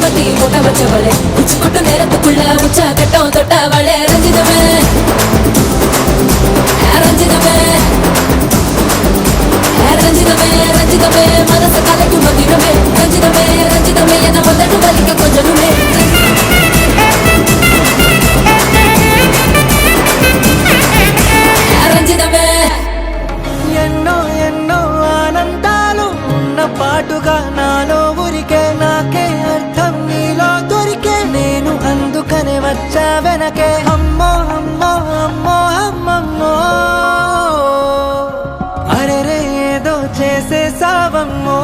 ಯುವತಿ ಊಟ ಬಚ್ಚವಳೆ ಉಚ್ಚಿಕೊಟ್ಟು ನೇರತ್ತುಳ್ಳ ಉಚ್ಚ ಕಟ್ಟೋ ತೊಟ್ಟವಳೆ ರಂಜಿತವೇ ರಂಜಿತವೇ ರಂಜಿತವೇ ರಂಜಿತವೇ ಮನಸ ಕಾಲಕ್ಕೆ ಮದಿರವೇ ರಂಜಿತವೇ ರಂಜಿತವೇ ಎನ್ನ ಮೊದಲು ಬಲಿಕ ಕೊಂಚನುವೇ రంజితమే ఎన్నో ఎన్నో ఆనందాలు ఉన్న పాటుగా నాలో ఊరికే నాకే అర్థం నీలో దొరికే నేను అందుకనే వచ్చా వెనకే అమ్మో అమ్మో అమ్మో అమ్మమ్మో అరెరే ఏదో చేసేసావమ్మో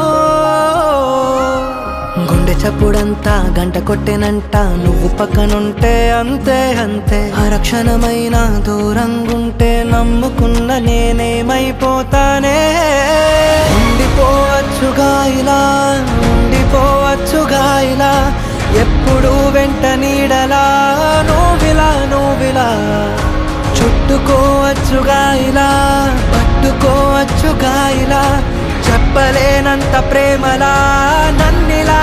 గుండె చప్పుడంతా గంట కొట్టెనంట నువ్వు పక్కనుంటే అంతే అంతే అరక్షణమైన దూరంగుంటే నమ్ముకున్న నేనేమైపోతానే ఉండిపోవచ్చుగా ఇలా ఎప్పుడు వెంట నీడలా నువ్విలా చుట్టుకోవచ్చుగా ఇలా పట్టుకోవచ్చుగా ఇలా చెప్పలేనంత ప్రేమలా నన్నిలా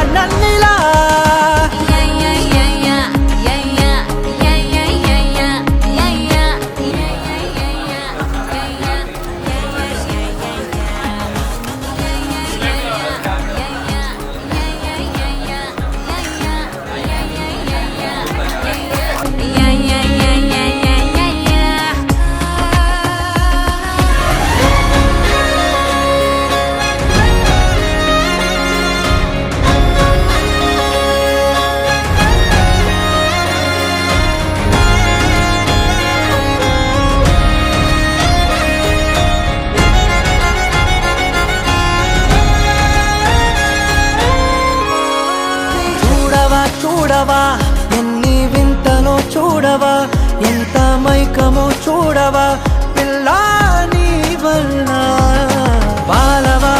చూడవా ఎన్ని వింతలో చూడవా ఎంత మైకమో చూడవా పిల్లా నీ వల్ల బాలవా